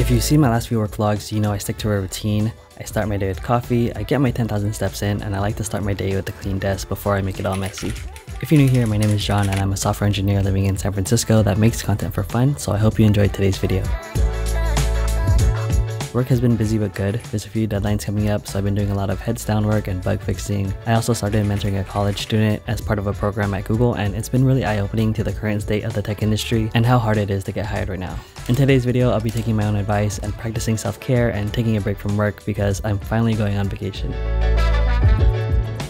If you've seen my last few work vlogs, you know I stick to a routine. I start my day with coffee, I get my 10,000 steps in, and I like to start my day with a clean desk before I make it all messy. If you're new here, my name is John and I'm a software engineer living in San Francisco that makes content for fun, so I hope you enjoyed today's video. Work has been busy but good. There's a few deadlines coming up, so I've been doing a lot of heads down work and bug fixing. I also started mentoring a college student as part of a program at Google, and it's been really eye-opening to the current state of the tech industry and how hard it is to get hired right now. In today's video, I'll be taking my own advice and practicing self-care and taking a break from work because I'm finally going on vacation.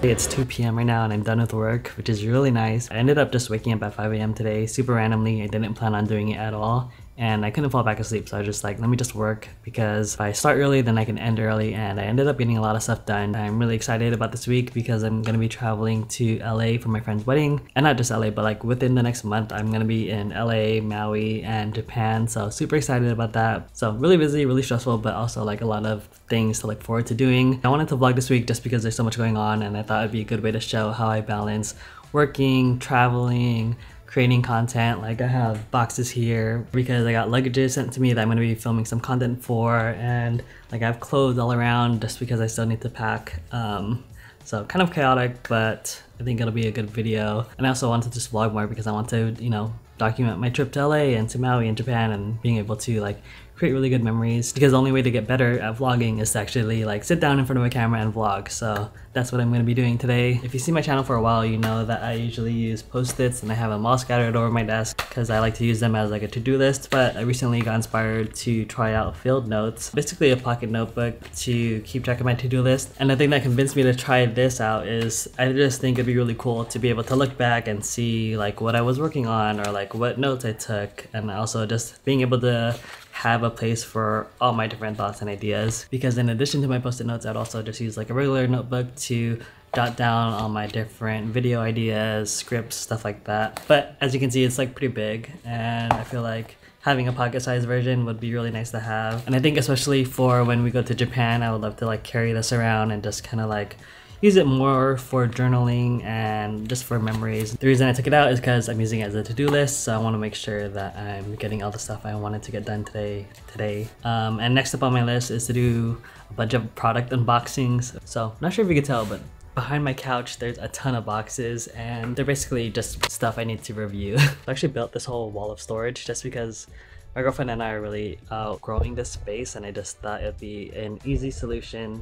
It's 2 p.m. right now and I'm done with work, which is really nice. I ended up just waking up at 5 a.m. today, super randomly. I didn't plan on doing it at all. And I couldn't fall back asleep, so I was just like, let me just work, because if I start early then I can end early, and I ended up getting a lot of stuff done. I'm really excited about this week because I'm gonna be traveling to LA for my friend's wedding, and not just LA, but like within the next month I'm gonna be in LA, Maui, and Japan, so super excited about that. So really busy, really stressful, but also like a lot of things to look forward to doing. I wanted to vlog this week just because there's so much going on, and I thought it'd be a good way to show how I balance working, traveling, creating content. Like I have boxes here because I got luggages sent to me that I'm going to be filming some content for, and like I have clothes all around just because I still need to pack. So kind of chaotic, but I think it'll be a good video. And I also wanted to just vlog more because I want to, you know, document my trip to LA and to Maui and Japan, and being able to like create really good memories, because the only way to get better at vlogging is to actually like sit down in front of a camera and vlog. So that's what I'm going to be doing today. If you see my channel for a while, you know that I usually use post-its and I have them all scattered over my desk because I like to use them as like a to-do list. But I recently got inspired to try out field notes, basically a pocket notebook to keep track of my to-do list. And the thing that convinced me to try this out is I just think it'd be really cool to be able to look back and see like what I was working on, or like what notes I took, and also just being able to have a place for all my different thoughts and ideas. Because in addition to my post-it notes, I'd also just use like a regular notebook to jot down all my different video ideas, scripts, stuff like that. But as you can see, it's like pretty big, and I feel like having a pocket-sized version would be really nice to have. And I think especially for when we go to Japan, I would love to like carry this around and just kind of like use it more for journaling and just for memories. The reason I took it out is because I'm using it as a to-do list, so I want to make sure that I'm getting all the stuff I wanted to get done today. And next up on my list is to do a bunch of product unboxings. So not sure if you could tell, but behind my couch there's a ton of boxes, and they're basically just stuff I need to review. I actually built this whole wall of storage just because my girlfriend and I are really outgrowing this space, and I just thought it'd be an easy solution,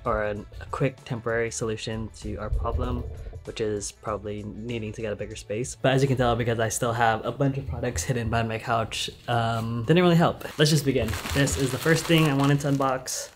or a quick temporary solution to our problem, which is probably needing to get a bigger space. But as you can tell, because I still have a bunch of products hidden behind my couch, didn't really help. Let's just begin. This is the first thing I wanted to unbox.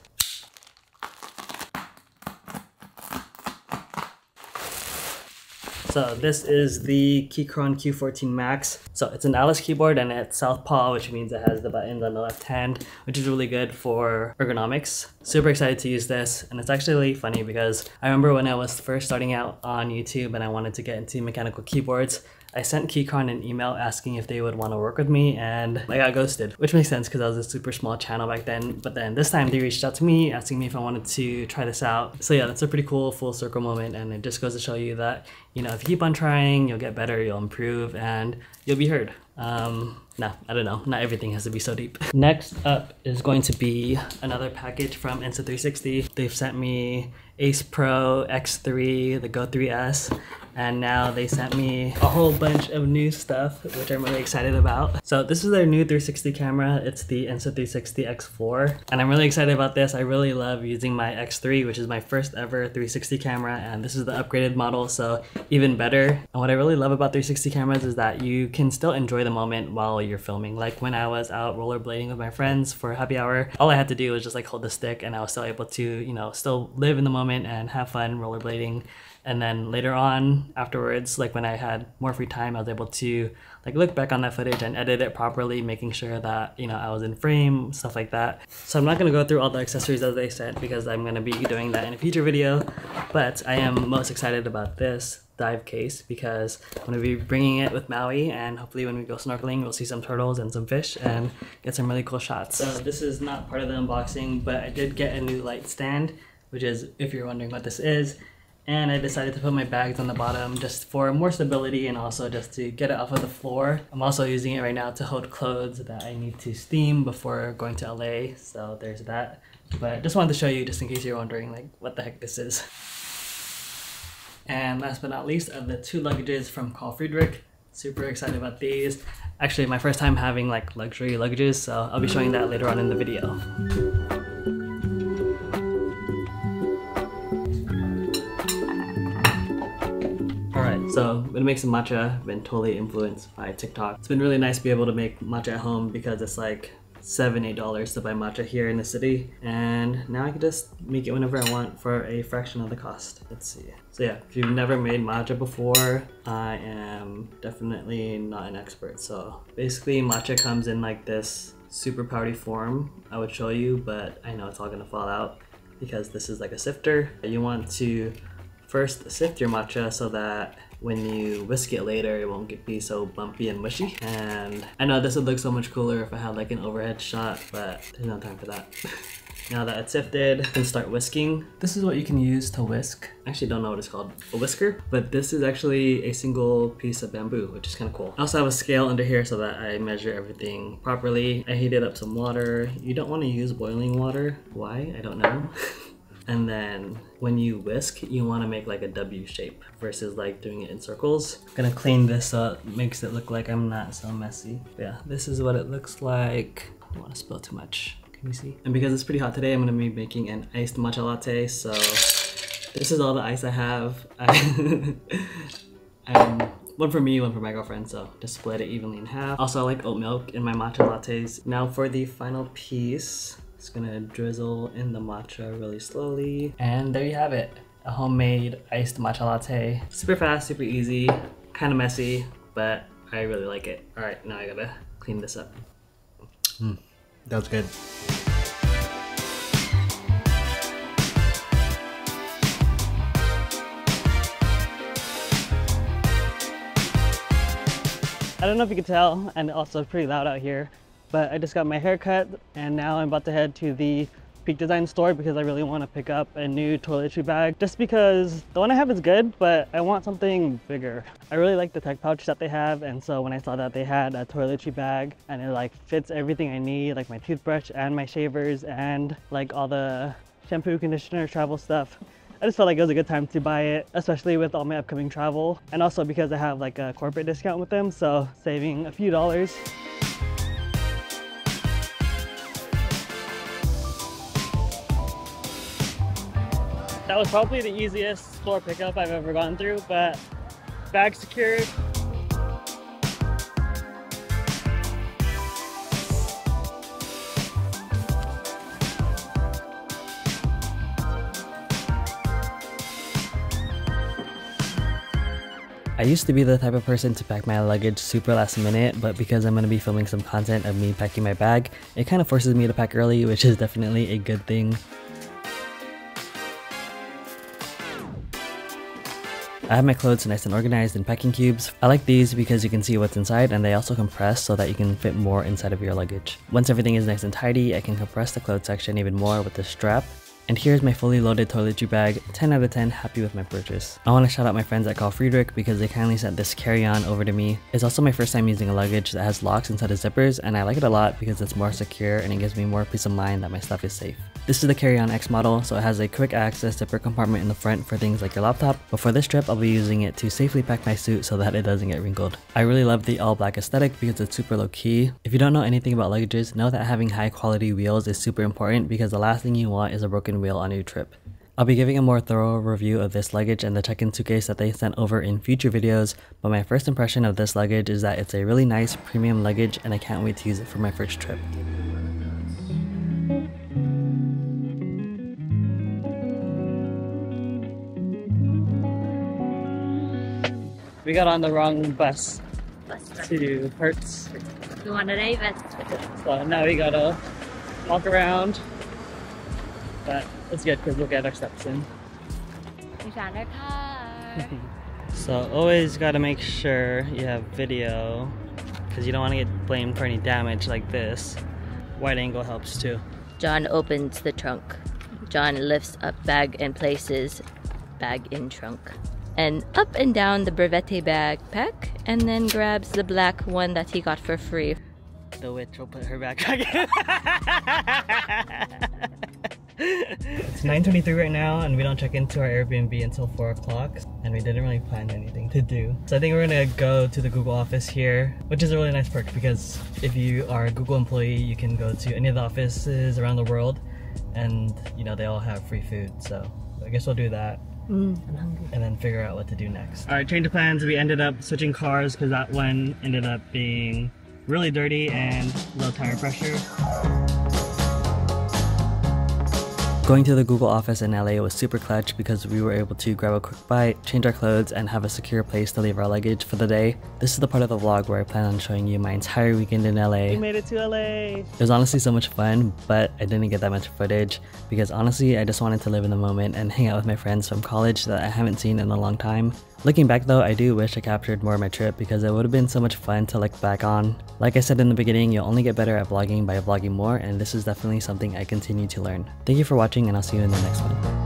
So this is the Keychron Q14 Max. So it's an Alice keyboard and it's southpaw, which means it has the buttons on the left hand, which is really good for ergonomics. Super excited to use this, and it's actually funny because I remember when I was first starting out on YouTube and I wanted to get into mechanical keyboards, I sent Keychron an email asking if they would want to work with me, and I got ghosted, which makes sense because I was a super small channel back then. But then this time they reached out to me asking me if I wanted to try this out. So yeah, that's a pretty cool full circle moment, and it just goes to show you that, you know, if you keep on trying, you'll get better, you'll improve, and you'll be heard. No, I don't know, not everything has to be so deep. Next up is going to be another package from Insta360. They've sent me Ace Pro X3, the Go 3S, and now they sent me a whole bunch of new stuff, which I'm really excited about. So this is their new 360 camera. It's the Insta360 X4, and I'm really excited about this. I really love using my X3, which is my first ever 360 camera, and this is the upgraded model, so even better. And what I really love about 360 cameras is that you can still enjoy the moment while you're filming. Like when I was out rollerblading with my friends for happy hour, all I had to do was just like hold the stick, and I was still able to, you know, still live in the moment and have fun rollerblading. And then later on afterwards, like when I had more free time, I was able to like look back on that footage and edit it properly, making sure that, you know, I was in frame, stuff like that. So I'm not going to go through all the accessories that they sent because I'm going to be doing that in a future video, but I am most excited about this dive case because I'm going to be bringing it with Maui, and hopefully when we go snorkeling we'll see some turtles and some fish and get some really cool shots. So this is not part of the unboxing, but I did get a new light stand, which is, if you're wondering what this is, And I decided to put my bags on the bottom just for more stability and also just to get it off of the floor. I'm also using it right now to hold clothes that I need to steam before going to LA, so there's that. But just wanted to show you just in case you're wondering like what the heck this is. And last but not least are the 2 luggages from Carl Friedrich. Super excited about these. Actually, my first time having like luxury luggages, so I'll be showing that later on in the video. So I'm gonna make some matcha. I've been totally influenced by TikTok. It's been really nice to be able to make matcha at home because it's like $7-8 to buy matcha here in the city, and now I can just make it whenever I want for a fraction of the cost. Let's see. So yeah, if you've never made matcha before, I am definitely not an expert. So basically matcha comes in like this super powdery form. I would show you, but I know it's all gonna fall out because this is like a sifter. You want to first sift your matcha so that when you whisk it later, it won't be so bumpy and mushy. And I know this would look so much cooler if I had like an overhead shot, but there's no time for that. Now that it's sifted, I can start whisking. This is what you can use to whisk. I actually don't know what it's called, a whisker, but this is actually a single piece of bamboo, which is kind of cool. I also have a scale under here so that I measure everything properly. I heated up some water. You don't want to use boiling water. Why? I don't know. And then when you whisk, you want to make like a W shape versus like doing it in circles. I'm gonna clean this so it makes it look like I'm not so messy. But yeah, this is what it looks like. I don't want to spill too much. Can you see? And because it's pretty hot today, I'm gonna be making an iced matcha latte. So this is all the ice I have. One for me, one for my girlfriend, so just split it evenly in half. Also, I like oat milk in my matcha lattes. Now for the final piece. Just gonna drizzle in the matcha really slowly. And there you have it. A homemade iced matcha latte. Super fast, super easy, kind of messy, but I really like it. All right, now I gotta clean this up. That was good. I don't know if you can tell, and also it's pretty loud out here, but I just got my hair cut and now I'm about to head to the Peak Design store because I really want to pick up a new toiletry bag, just because the one I have is good, but I want something bigger. I really like the tech pouch that they have, and so when I saw that they had a toiletry bag and it like fits everything I need, like my toothbrush and my shavers and like all the shampoo, conditioner, travel stuff, I just felt like it was a good time to buy it, especially with all my upcoming travel, and also because I have like a corporate discount with them, so saving a few dollars. That was probably the easiest store pickup I've ever gone through, but bag secured. I used to be the type of person to pack my luggage super last minute, but because I'm going to be filming some content of me packing my bag, it kind of forces me to pack early, which is definitely a good thing. I have my clothes nice and organized in packing cubes. I like these because you can see what's inside, and they also compress so that you can fit more inside of your luggage. Once everything is nice and tidy, I can compress the clothes section even more with this strap. And here's my fully loaded toiletry bag, 10 out of 10, happy with my purchase. I want to shout out my friends at Carl Friedrich because they kindly sent this carry-on over to me. It's also my first time using a luggage that has locks instead of zippers, and I like it a lot because it's more secure and it gives me more peace of mind that my stuff is safe. This is the carry-on X model, so it has a quick access zipper compartment in the front for things like your laptop, but for this trip I'll be using it to safely pack my suit so that it doesn't get wrinkled. I really love the all black aesthetic because it's super low key. If you don't know anything about luggages, know that having high quality wheels is super important because the last thing you want is a broken wheel on your trip. I'll be giving a more thorough review of this luggage and the check-in suitcase that they sent over in future videos, but my first impression of this luggage is that it's a really nice premium luggage and I can't wait to use it for my first trip. We got on the wrong bus to Perks. We wanted a bus. So now we gotta walk around, but it's good because we'll get our steps in. We found our car. So always gotta make sure you have video because you don't want to get blamed for any damage like this. Wide angle helps too. John opens the trunk. John lifts up bag and places bag in trunk. And up and down the Brevete backpack, and then grabs the black one that he got for free. The witch will put her backpack in. It's 9:23 right now, and we don't check into our Airbnb until 4 o'clock, and we didn't really plan anything to do. So I think we're gonna go to the Google office here, which is a really nice perk because if you are a Google employee, you can go to any of the offices around the world, and you know, they all have free food. So I guess we'll do that. I'm hungry. And then figure out what to do next. Alright, change of plans. We ended up switching cars because that one ended up being really dirty and low tire pressure. Going to the Google office in LA was super clutch because we were able to grab a quick bite, change our clothes, and have a secure place to leave our luggage for the day. This is the part of the vlog where I plan on showing you my entire weekend in LA. We made it to LA! It was honestly so much fun, but I didn't get that much footage because honestly I just wanted to live in the moment and hang out with my friends from college that I haven't seen in a long time. Looking back though, I do wish I captured more of my trip because it would have been so much fun to look back on. Like I said in the beginning, you'll only get better at vlogging by vlogging more, and this is definitely something I continue to learn. Thank you for watching, and I'll see you in the next one.